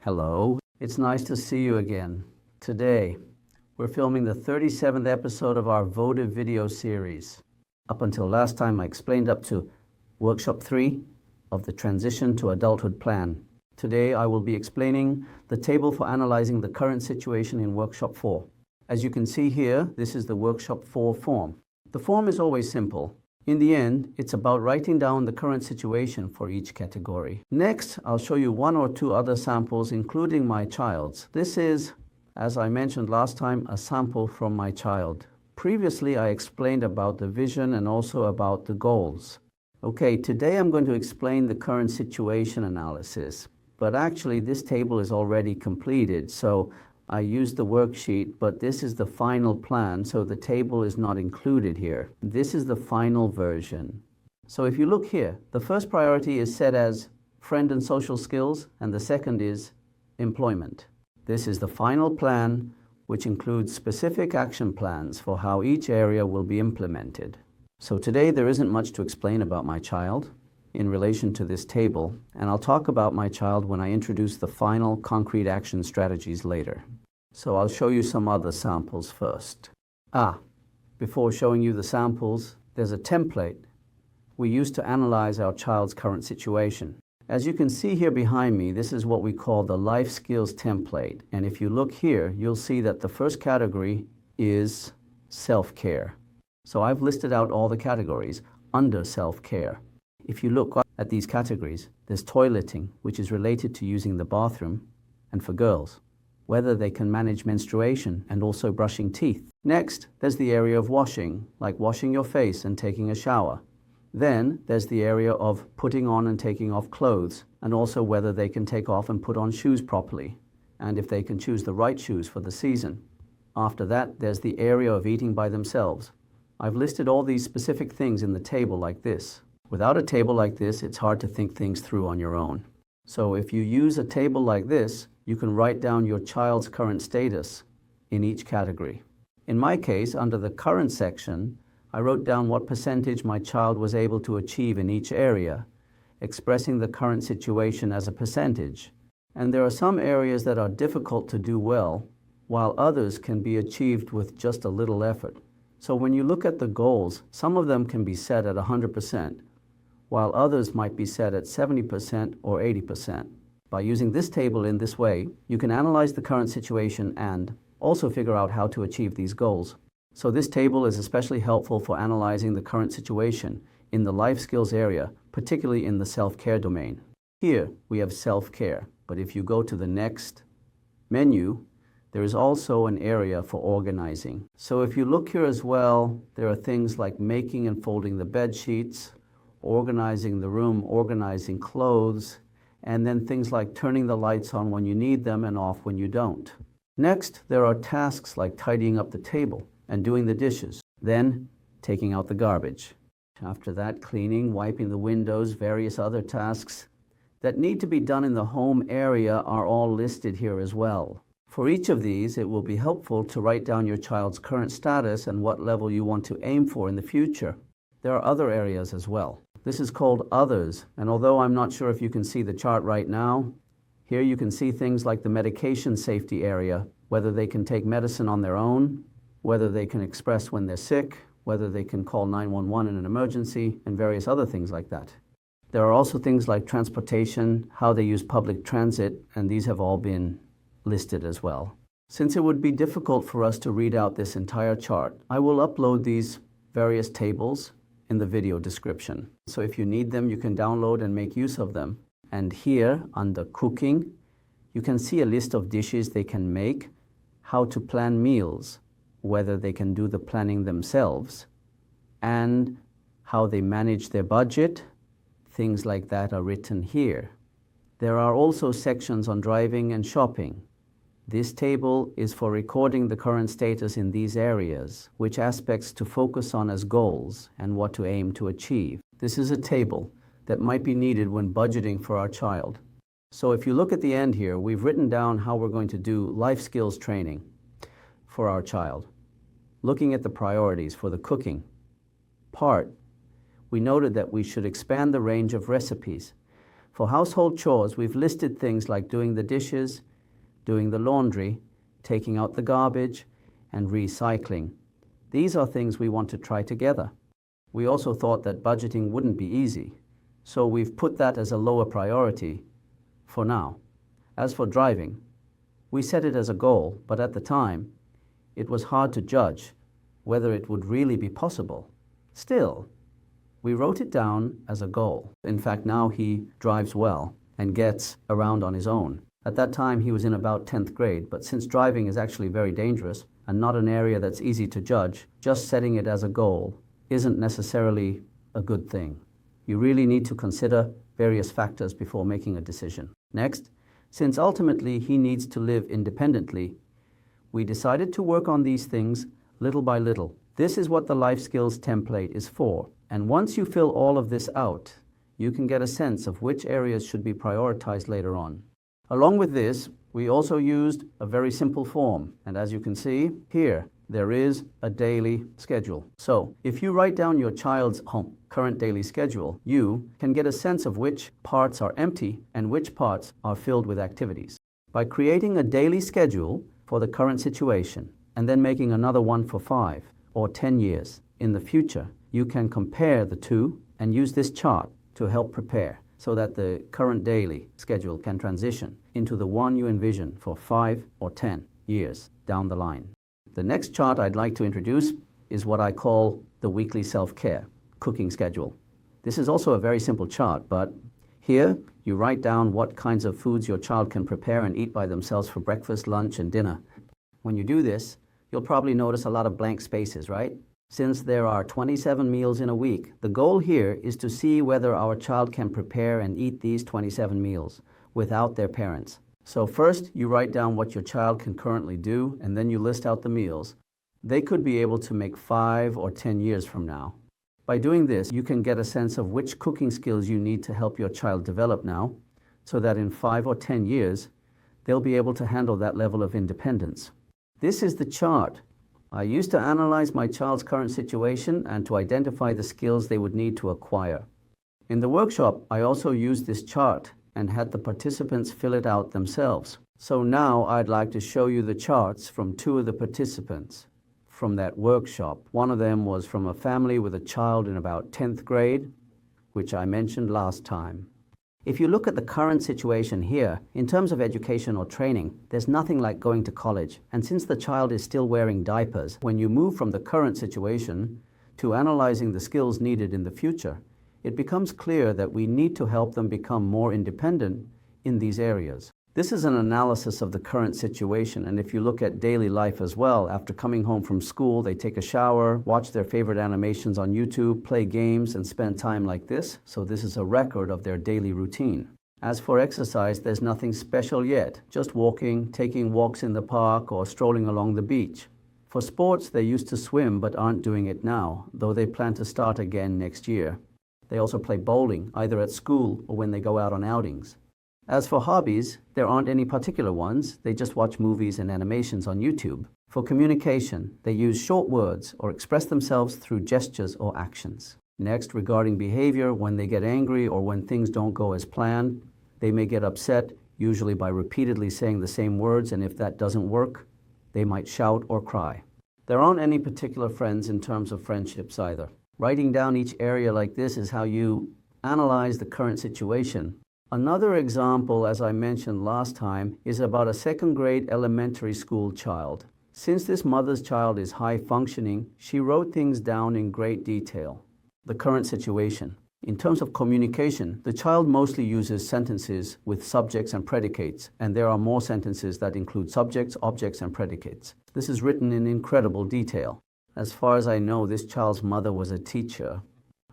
Hello, it's nice to see you again. Today, we're filming the 37th episode of our BoTV video series. Up until last time, I explained up to Workshop 3 of the Transition to Adulthood Plan. Today, I will be explaining the table for analyzing the current situation in Workshop 4. As you can see here, this is the Workshop 4 form. The form is always simple. In the end, it's about writing down the current situation for each category. Next, I'll show you one or two other samples, including my child's. This is, as I mentioned last time, a sample from my child. Previously, I explained about the vision and also about the goals. Okay, today I'm going to explain the current situation analysis. But actually, this table is already completed, so I used the worksheet, but this is the final plan, so the table is not included here. This is the final version. So if you look here, the first priority is set as friend and social skills, and the second is employment. This is the final plan, which includes specific action plans for how each area will be implemented. So today there isn't much to explain about my child in relation to this table, and I'll talk about my child when I introduce the final concrete action strategies later. So I'll show you some other samples first. Before showing you the samples, there's a template we use to analyze our child's current situation. As you can see here behind me, this is what we call the life skills template. And if you look here, you'll see that the first category is self-care. So I've listed out all the categories under self-care. If you look at these categories, there's toileting, which is related to using the bathroom, and for girls, whether they can manage menstruation and also brushing teeth. Next, there's the area of washing, like washing your face and taking a shower. Then there's the area of putting on and taking off clothes, and also whether they can take off and put on shoes properly, and if they can choose the right shoes for the season. After that, there's the area of eating by themselves. I've listed all these specific things in the table like this. Without a table like this, it's hard to think things through on your own. So if you use a table like this, you can write down your child's current status in each category. In my case, under the current section, I wrote down what percentage my child was able to achieve in each area, expressing the current situation as a percentage. And there are some areas that are difficult to do well, while others can be achieved with just a little effort. So when you look at the goals, some of them can be set at 100%, while others might be set at 70% or 80%. By using this table in this way, you can analyze the current situation and also figure out how to achieve these goals. So this table is especially helpful for analyzing the current situation in the life skills area, particularly in the self-care domain. Here we have self-care, but if you go to the next menu, there is also an area for organizing. So if you look here as well, there are things like making and folding the bed sheets, organizing the room, organizing clothes, and then things like turning the lights on when you need them and off when you don't. Next, there are tasks like tidying up the table and doing the dishes, then taking out the garbage. After that, cleaning, wiping the windows, various other tasks that need to be done in the home area are all listed here as well. For each of these, it will be helpful to write down your child's current status and what level you want to aim for in the future. There are other areas as well. This is called Others, and although I'm not sure if you can see the chart right now, here you can see things like the medication safety area, whether they can take medicine on their own, whether they can express when they're sick, whether they can call 911 in an emergency, and various other things like that. There are also things like transportation, how they use public transit, and these have all been listed as well. Since it would be difficult for us to read out this entire chart, I will upload these various tables in the video description. So if you need them, you can download and make use of them. And here, under cooking, you can see a list of dishes they can make, how to plan meals, whether they can do the planning themselves, and how they manage their budget. Things like that are written here. There are also sections on driving and shopping. This table is for recording the current status in these areas, which aspects to focus on as goals and what to aim to achieve. This is a table that might be needed when budgeting for our child. So if you look at the end here, we've written down how we're going to do life skills training for our child. Looking at the priorities for the cooking part, we noted that we should expand the range of recipes For household chores, we've listed things like doing the dishes, doing the laundry, taking out the garbage, and recycling. These are things we want to try together. We also thought that budgeting wouldn't be easy, so we've put that as a lower priority for now. As for driving, we set it as a goal, but at the time, it was hard to judge whether it would really be possible. Still, we wrote it down as a goal. In fact, now he drives well and gets around on his own. At that time, he was in about 10th grade, but since driving is actually very dangerous and not an area that's easy to judge, just setting it as a goal isn't necessarily a good thing. You really need to consider various factors before making a decision. Next, since ultimately he needs to live independently, we decided to work on these things little by little. This is what the life skills template is for. And once you fill all of this out, you can get a sense of which areas should be prioritized later on. Along with this, we also used a very simple form. And as you can see here, there is a daily schedule. So if you write down your child's current daily schedule, you can get a sense of which parts are empty and which parts are filled with activities. By creating a daily schedule for the current situation and then making another one for 5 or 10 years in the future, you can compare the two and use this chart to help prepare so that the current daily schedule can transition into the one you envision for 5 or 10 years down the line. The next chart I'd like to introduce is what I call the weekly self-care cooking schedule. This is also a very simple chart, but here you write down what kinds of foods your child can prepare and eat by themselves for breakfast, lunch, and dinner. When you do this, you'll probably notice a lot of blank spaces, right? Since there are 27 meals in a week, the goal here is to see whether our child can prepare and eat these 27 meals without their parents. So first, you write down what your child can currently do, and then you list out the meals they could be able to make 5 or 10 years from now. By doing this, you can get a sense of which cooking skills you need to help your child develop now, so that in 5 or 10 years, they'll be able to handle that level of independence. This is the chart I used to analyze my child's current situation and to identify the skills they would need to acquire. In the workshop, I also used this chart and had the participants fill it out themselves. So now I'd like to show you the charts from 2 of the participants from that workshop. One of them was from a family with a child in about 10th grade, which I mentioned last time. If you look at the current situation here, in terms of education or training, there's nothing like going to college. And since the child is still wearing diapers, when you move from the current situation to analyzing the skills needed in the future, it becomes clear that we need to help them become more independent in these areas. This is an analysis of the current situation, and if you look at daily life as well, after coming home from school, they take a shower, watch their favorite animations on YouTube, play games, and spend time like this. So this is a record of their daily routine. As for exercise, there's nothing special yet, just walking, taking walks in the park, or strolling along the beach. For sports, they used to swim but aren't doing it now, though they plan to start again next year. They also play bowling, either at school or when they go out on outings. As for hobbies, there aren't any particular ones. They just watch movies and animations on YouTube. For communication, they use short words or express themselves through gestures or actions. Next, regarding behavior, when they get angry or when things don't go as planned, they may get upset, usually by repeatedly saying the same words, and if that doesn't work, they might shout or cry. There aren't any particular friends in terms of friendships either. Writing down each area like this is how you analyze the current situation. Another example, as I mentioned last time, is about a 2nd grade elementary school child. Since this mother's child is high functioning, she wrote things down in great detail. The current situation. In terms of communication, the child mostly uses sentences with subjects and predicates, and there are more sentences that include subjects, objects, and predicates. This is written in incredible detail. As far as I know, this child's mother was a teacher.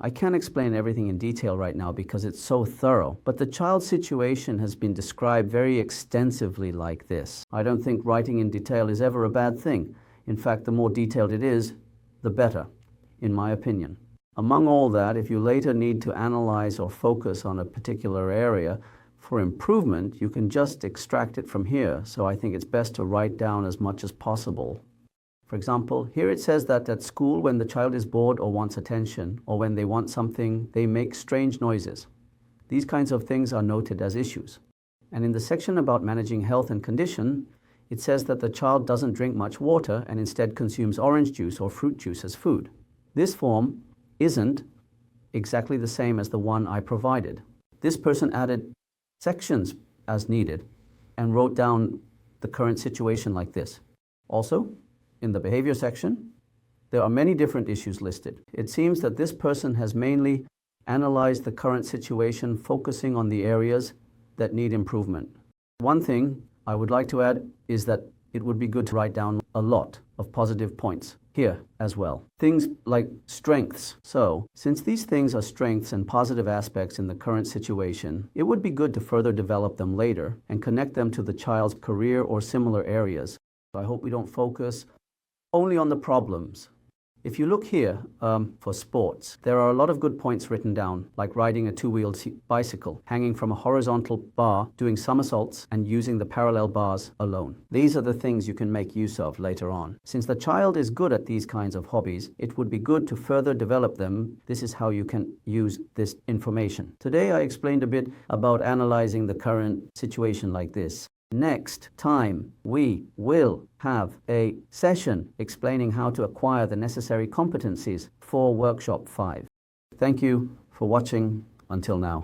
I can't explain everything in detail right now because it's so thorough, but the child's situation has been described very extensively like this. I don't think writing in detail is ever a bad thing. In fact, the more detailed it is, the better, in my opinion. Among all that, if you later need to analyze or focus on a particular area for improvement, you can just extract it from here. So I think it's best to write down as much as possible. For example, here it says that at school, when the child is bored or wants attention, or when they want something, they make strange noises. These kinds of things are noted as issues. And in the section about managing health and condition, it says that the child doesn't drink much water and instead consumes orange juice or fruit juice as food. This form isn't exactly the same as the one I provided. This person added sections as needed and wrote down the current situation like this. Also, in the behavior section, there are many different issues listed. It seems that this person has mainly analyzed the current situation, focusing on the areas that need improvement. One thing I would like to add is that it would be good to write down a lot of positive points here as well. Things like strengths. So, since these things are strengths and positive aspects in the current situation, it would be good to further develop them later and connect them to the child's career or similar areas. I hope we don't focus only on the problems. If you look here for sports, there are a lot of good points written down, like riding a two-wheeled bicycle, hanging from a horizontal bar, doing somersaults, and using the parallel bars alone. These are the things you can make use of later on. Since the child is good at these kinds of hobbies, it would be good to further develop them. This is how you can use this information. Today I explained a bit about analyzing the current situation like this. Next time, we will have a session explaining how to acquire the necessary competencies for Workshop 5. Thank you for watching until now.